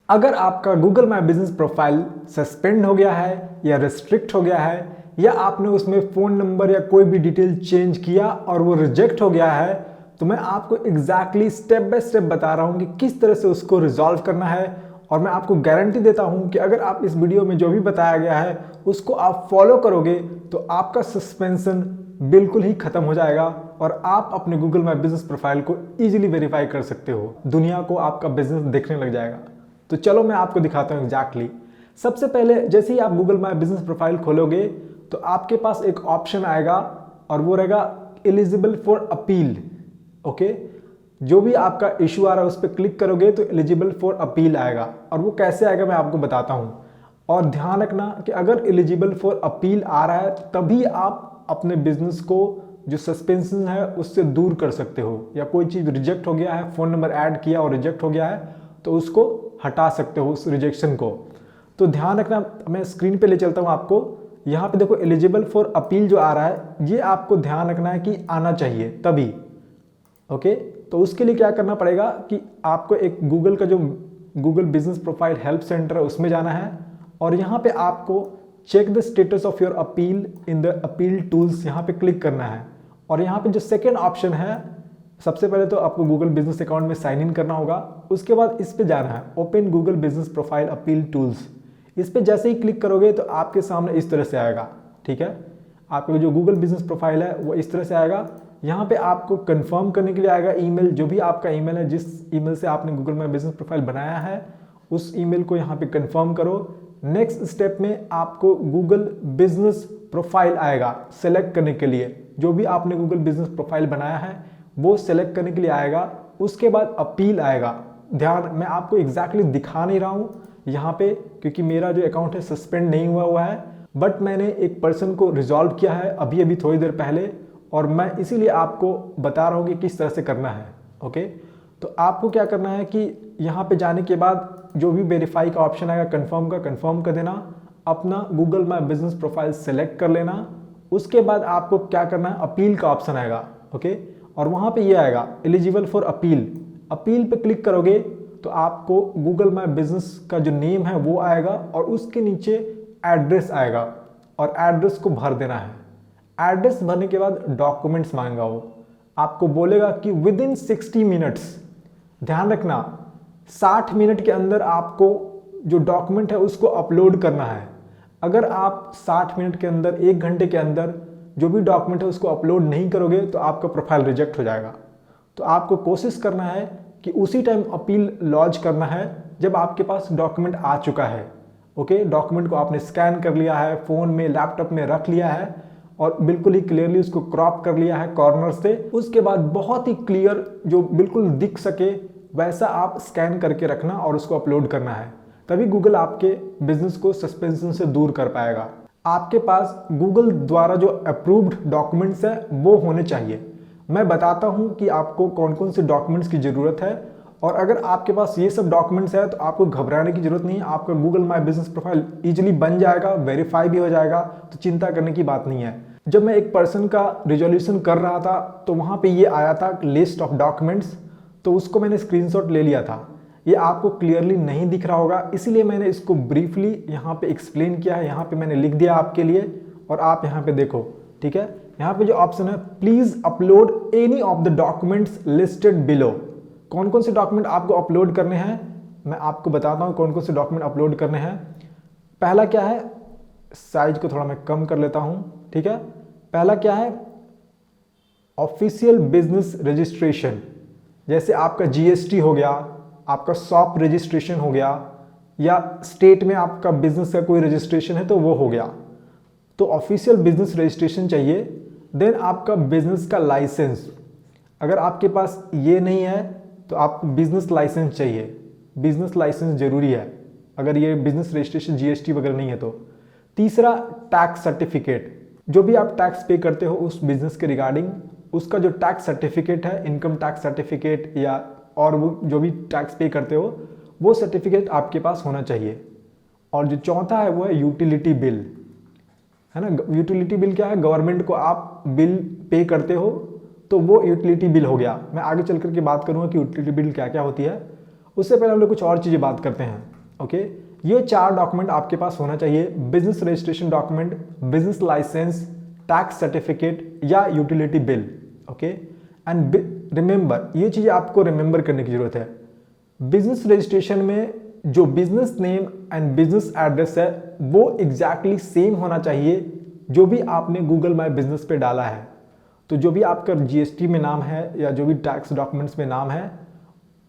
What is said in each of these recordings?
अगर आपका Google my business profile suspend हो गया है या रिस्ट्रिक्ट हो गया है या आपने उसमें फ़ोन नंबर या कोई भी डिटेल चेंज किया और वो रिजेक्ट हो गया है, तो मैं आपको एग्जैक्टली स्टेप बाय स्टेप बता रहा हूँ कि किस तरह से उसको रिजॉल्व करना है। और मैं आपको गारंटी देता हूँ कि अगर आप इस वीडियो में जो भी बताया गया है उसको आप फॉलो करोगे तो आपका सस्पेंशन बिल्कुल ही खत्म हो जाएगा और आप अपने गूगल माई बिजनेस प्रोफाइल को ईजिली वेरीफाई कर सकते हो। दुनिया को आपका बिजनेस देखने लग जाएगा। तो चलो मैं आपको दिखाता हूँ एग्जैक्टली। सबसे पहले जैसे ही आप गूगल माई बिजनेस प्रोफाइल खोलोगे तो आपके पास एक ऑप्शन आएगा और वो रहेगा एलिजिबल फॉर अपील। ओके, जो भी आपका इशू आ रहा है उस पर क्लिक करोगे तो एलिजिबल फॉर अपील आएगा। और वो कैसे आएगा मैं आपको बताता हूँ। और ध्यान रखना कि अगर एलिजिबल फॉर अपील आ रहा है तभी आप अपने बिजनेस को जो सस्पेंशन है उससे दूर कर सकते हो, या कोई चीज़ रिजेक्ट हो गया है, फ़ोन नंबर ऐड किया और रिजेक्ट हो गया है तो उसको हटा सकते हो उस रिजेक्शन को। तो ध्यान रखना, मैं स्क्रीन पे ले चलता हूँ आपको। यहाँ पे देखो एलिजिबल फॉर अपील जो आ रहा है ये आपको ध्यान रखना है कि आना चाहिए तभी। ओके, तो उसके लिए क्या करना पड़ेगा कि आपको एक गूगल का जो Google business profile help centre है उसमें जाना है और यहाँ पे आपको check the status of your appeal in the appeal tools यहाँ पे क्लिक करना है। और यहाँ पे जो सेकेंड ऑप्शन है, सबसे पहले तो आपको गूगल बिजनेस अकाउंट में साइन इन करना होगा। उसके बाद इस पे जाना है open Google business profile appeal tools. इस पे जैसे ही क्लिक करोगे तो आपके सामने इस तरह से आएगा। ठीक है, आपका जो गूगल बिजनेस प्रोफाइल है वो इस तरह से आएगा। यहाँ पे आपको कंफर्म करने के लिए आएगा ईमेल, जो भी आपका ईमेल है, जिस ईमेल से आपने गूगल माई बिजनेस प्रोफाइल बनाया है उस ईमेल को यहाँ पे कंफर्म करो। नेक्स्ट स्टेप में आपको गूगल बिजनेस प्रोफाइल आएगा सेलेक्ट करने के लिए। जो भी आपने गूगल बिजनेस प्रोफाइल बनाया है वो सेलेक्ट करने के लिए आएगा। उसके बाद अपील आएगा। ध्यान, मैं आपको एग्जैक्टली दिखा नहीं रहा हूँ यहाँ पे क्योंकि मेरा जो अकाउंट है सस्पेंड नहीं हुआ है, बट मैंने एक पर्सन को रिजॉल्व किया है अभी अभी थोड़ी देर पहले और मैं इसीलिए आपको बता रहा हूँ कि किस तरह से करना है। ओके, तो आपको क्या करना है कि यहाँ पे जाने के बाद जो भी वेरीफाई का ऑप्शन आएगा कंफर्म का, कंफर्म कर देना, अपना Google my business profile select कर लेना। उसके बाद आपको क्या करना है, अपील का ऑप्शन आएगा। ओके, और वहाँ पे ये आएगा एलिजिबल फॉर अपील। अपील पे क्लिक करोगे तो आपको गूगल माई बिजनेस का जो नेम है वो आएगा और उसके नीचे एड्रेस आएगा और एड्रेस को भर देना है। एड्रेस भरने के बाद डॉक्यूमेंट्स मांगेगा, वो आपको बोलेगा कि विद इन 60 मिनट्स, ध्यान रखना 60 मिनट के अंदर आपको जो डॉक्यूमेंट है उसको अपलोड करना है। अगर आप 60 मिनट के अंदर, 1 घंटे के अंदर जो भी डॉक्यूमेंट है उसको अपलोड नहीं करोगे तो आपका प्रोफाइल रिजेक्ट हो जाएगा। तो आपको कोशिश करना है कि उसी टाइम अपील लॉन्च करना है जब आपके पास डॉक्यूमेंट आ चुका है। ओके, डॉक्यूमेंट को आपने स्कैन कर लिया है, फ़ोन में, लैपटॉप में रख लिया है और बिल्कुल ही क्लियरली उसको क्रॉप कर लिया है कॉर्नर से। उसके बाद बहुत ही क्लियर जो बिल्कुल दिख सके वैसा आप स्कैन करके रखना और उसको अपलोड करना है। तभी गूगल आपके बिजनेस को सस्पेंशन से दूर कर पाएगा। आपके पास गूगल द्वारा जो अप्रूव्ड डॉक्यूमेंट्स है वो होने चाहिए। मैं बताता हूँ कि आपको कौन कौन से डॉक्यूमेंट्स की ज़रूरत है और अगर आपके पास ये सब डॉक्यूमेंट्स है तो आपको घबराने की जरूरत नहीं है। आपका Google my business profile easily बन जाएगा, वेरीफाई भी हो जाएगा, तो चिंता करने की बात नहीं है। जब मैं एक पर्सन का रिजोल्यूशन कर रहा था तो वहाँ पे ये आया था लिस्ट ऑफ डॉक्यूमेंट्स, तो उसको मैंने स्क्रीनशॉट ले लिया था। ये आपको क्लियरली नहीं दिख रहा होगा, इसीलिए मैंने इसको ब्रीफली यहाँ पे एक्सप्लेन किया है। यहाँ पे मैंने लिख दिया आपके लिए और आप यहाँ पे देखो। ठीक है, यहाँ पे जो ऑप्शन है please upload any of the documents listed below. कौन कौन से डॉक्यूमेंट आपको अपलोड करने हैं मैं आपको बताता हूँ कौन कौन से डॉक्यूमेंट अपलोड करने हैं। पहला क्या है, साइज को थोड़ा मैं कम कर लेता हूँ। ठीक है, पहला क्या है, ऑफिशियल बिजनेस रजिस्ट्रेशन। जैसे आपका जीएसटी हो गया, आपका शॉप रजिस्ट्रेशन हो गया, या स्टेट में आपका बिजनेस का कोई रजिस्ट्रेशन है तो वो हो गया। तो ऑफिशियल बिजनेस रजिस्ट्रेशन चाहिए। देन आपका बिजनेस का लाइसेंस, अगर आपके पास ये नहीं है तो आपको बिजनेस लाइसेंस चाहिए। बिजनेस लाइसेंस जरूरी है अगर ये बिजनेस रजिस्ट्रेशन जीएसटी वगैरह नहीं है तो। तीसरा टैक्स सर्टिफिकेट, जो भी आप टैक्स पे करते हो उस बिजनेस के रिगार्डिंग उसका जो टैक्स सर्टिफिकेट है, इनकम टैक्स सर्टिफिकेट या और वो जो भी टैक्स पे करते हो वो सर्टिफिकेट आपके पास होना चाहिए। और जो चौथा है वो है यूटिलिटी बिल, है ना। यूटिलिटी बिल क्या है, गवर्नमेंट को आप बिल पे करते हो तो वो यूटिलिटी बिल हो गया। मैं आगे चल करके बात करूंगा कि यूटिलिटी बिल क्या क्या होती है। उससे पहले हम लोग कुछ और चीज़ें बात करते हैं। ओके। ये 4 डॉक्यूमेंट आपके पास होना चाहिए, business registration document, business licence, tax certificate या utility bill. Okay and remember, ये चीज़ आपको रिमेंबर करने की जरूरत है। बिजनेस रजिस्ट्रेशन में जो business name and business address है वो एग्जैक्टली सेम होना चाहिए जो भी आपने गूगल माई बिजनेस पे डाला है। तो जो भी आपका जीएसटी में नाम है या जो भी टैक्स डॉक्यूमेंट्स में नाम है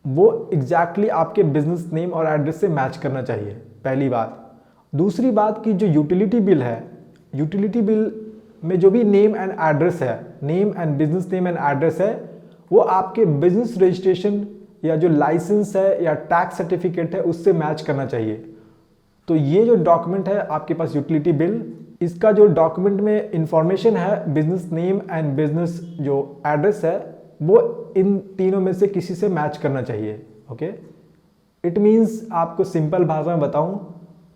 वो एग्जैक्टली आपके बिजनेस नेम और एड्रेस से मैच करना चाहिए, पहली बात। दूसरी बात कि जो यूटिलिटी बिल है, यूटिलिटी बिल में जो भी नेम एंड एड्रेस है, name and business name and address है, वो आपके बिजनेस रजिस्ट्रेशन या जो लाइसेंस है या टैक्स सर्टिफिकेट है उससे मैच करना चाहिए। तो ये जो डॉक्यूमेंट है आपके पास यूटिलिटी बिल, इसका जो डॉक्यूमेंट में इंफॉर्मेशन है बिजनेस नेम एंड बिजनेस जो एड्रेस है वो इन तीनों में से किसी से मैच करना चाहिए। ओके, इट मीन्स आपको सिंपल भाषा में बताऊं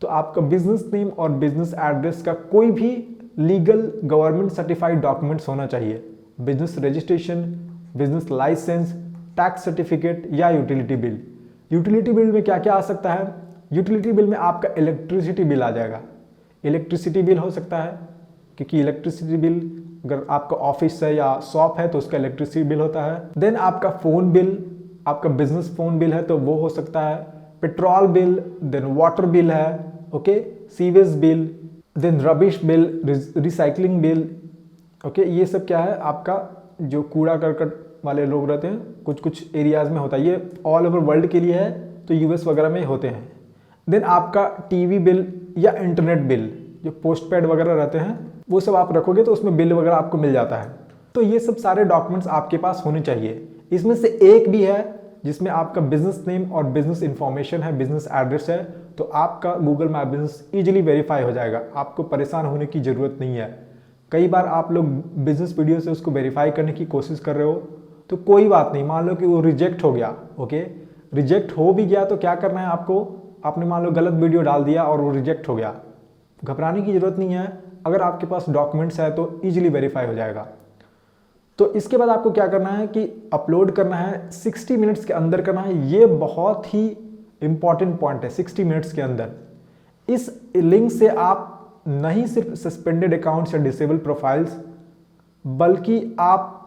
तो आपका बिजनेस नेम और बिजनेस एड्रेस का कोई भी लीगल गवर्नमेंट सर्टिफाइड डॉक्यूमेंट्स होना चाहिए, business registration, business licence, tax certificate या यूटिलिटी बिल। यूटिलिटी बिल में क्या क्या आ सकता है? यूटिलिटी बिल में आपका इलेक्ट्रिसिटी बिल आ जाएगा, इलेक्ट्रिसिटी बिल हो सकता है क्योंकि इलेक्ट्रिसिटी बिल अगर आपका ऑफिस है या शॉप है तो उसका इलेक्ट्रिसिटी बिल होता है। देन आपका फ़ोन बिल, आपका बिजनेस फ़ोन बिल है तो वो हो सकता है, petrol bill, then water bill है, okay, sewage bill, then rubbish bill, recycling bill. Okay, ये सब क्या है? आपका जो कूड़ा करकट वाले लोग रहते हैं, कुछ कुछ एरियाज़ में होता है, ये ऑल ओवर वर्ल्ड के लिए है तो यूएस वगैरह में होते हैं। देन आपका टीवी बिल या इंटरनेट बिल, जो पोस्ट पेड वगैरह रहते हैं वो सब आप रखोगे तो उसमें बिल वगैरह आपको मिल जाता है। तो ये सब सारे डॉक्यूमेंट्स आपके पास होने चाहिए। इसमें से एक भी है जिसमें आपका बिजनेस नेम और बिजनेस इंफॉर्मेशन है, बिजनेस एड्रेस है, तो आपका Google my business easily verify हो जाएगा, आपको परेशान होने की ज़रूरत नहीं है। कई बार आप लोग बिजनेस वीडियो से उसको वेरीफाई करने की कोशिश कर रहे हो तो कोई बात नहीं, मान लो कि वो रिजेक्ट हो गया। ओके, रिजेक्ट हो भी गया तो क्या करना है आपको? आपने मान लो गलत वीडियो डाल दिया और वो रिजेक्ट हो गया, घबराने की ज़रूरत नहीं है। अगर आपके पास डॉक्यूमेंट्स है तो ईजिली वेरीफाई हो जाएगा। तो इसके बाद आपको क्या करना है कि अपलोड करना है, 60 मिनट्स के अंदर करना है। ये बहुत ही इंपॉर्टेंट पॉइंट है, 60 मिनट्स के अंदर। इस लिंक से आप नहीं सिर्फ सस्पेंडेड अकाउंट्स या डिसेबल प्रोफाइल्स, बल्कि आप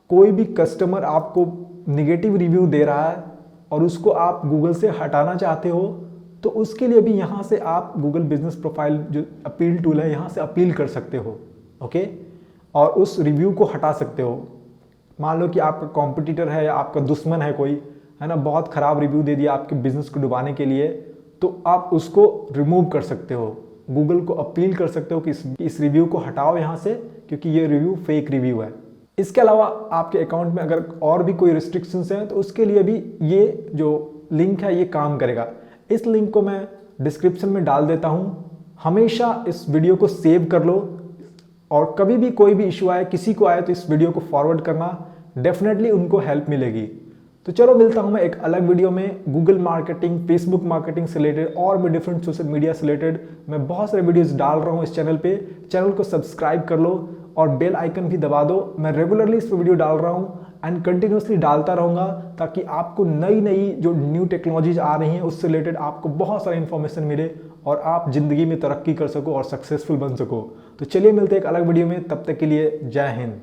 कोई भी कस्टमर आपको निगेटिव रिव्यू दे रहा है और उसको आप गूगल से हटाना चाहते हो तो उसके लिए भी यहाँ से आप गूगल बिजनेस प्रोफाइल जो अपील टूल है यहाँ से अपील कर सकते हो। ओके, और उस रिव्यू को हटा सकते हो। मान लो कि आपका कॉम्पिटिटर है या आपका दुश्मन है कोई, है ना, बहुत ख़राब रिव्यू दे दिया आपके बिजनेस को डुबाने के लिए, तो आप उसको रिमूव कर सकते हो, गूगल को अपील कर सकते हो कि इस रिव्यू को हटाओ यहाँ से क्योंकि ये रिव्यू फेक रिव्यू है। इसके अलावा आपके अकाउंट में अगर और भी कोई रिस्ट्रिक्शंस हैं तो उसके लिए भी ये जो लिंक है ये काम करेगा। इस लिंक को मैं डिस्क्रिप्शन में डाल देता हूँ। हमेशा इस वीडियो को सेव कर लो और कभी भी कोई भी इशू आए, किसी को आए तो इस वीडियो को फॉरवर्ड करना, डेफिनेटली उनको हेल्प मिलेगी। तो चलो मिलता हूँ मैं एक अलग वीडियो में गूगल मार्केटिंग, फेसबुक मार्केटिंग से रिलेटेड और भी डिफरेंट सोशल मीडिया से रिलेटेड मैं बहुत सारे वीडियोस डाल रहा हूँ इस चैनल पे। चैनल को सब्सक्राइब कर लो और बेल आइकन भी दबा दो। मैं रेगुलरली इस पर वीडियो डाल रहा हूँ एंड कंटिन्यूसली डालता रहूँगा ताकि आपको नई नई जो न्यू टेक्नोलॉजीज आ रही हैं उससे रिलेटेड आपको बहुत सारा इन्फॉर्मेशन मिले और आप ज़िंदगी में तरक्की कर सको और सक्सेसफुल बन सको। तो चलिए मिलते हैं एक अलग वीडियो में, तब तक के लिए जय हिंद।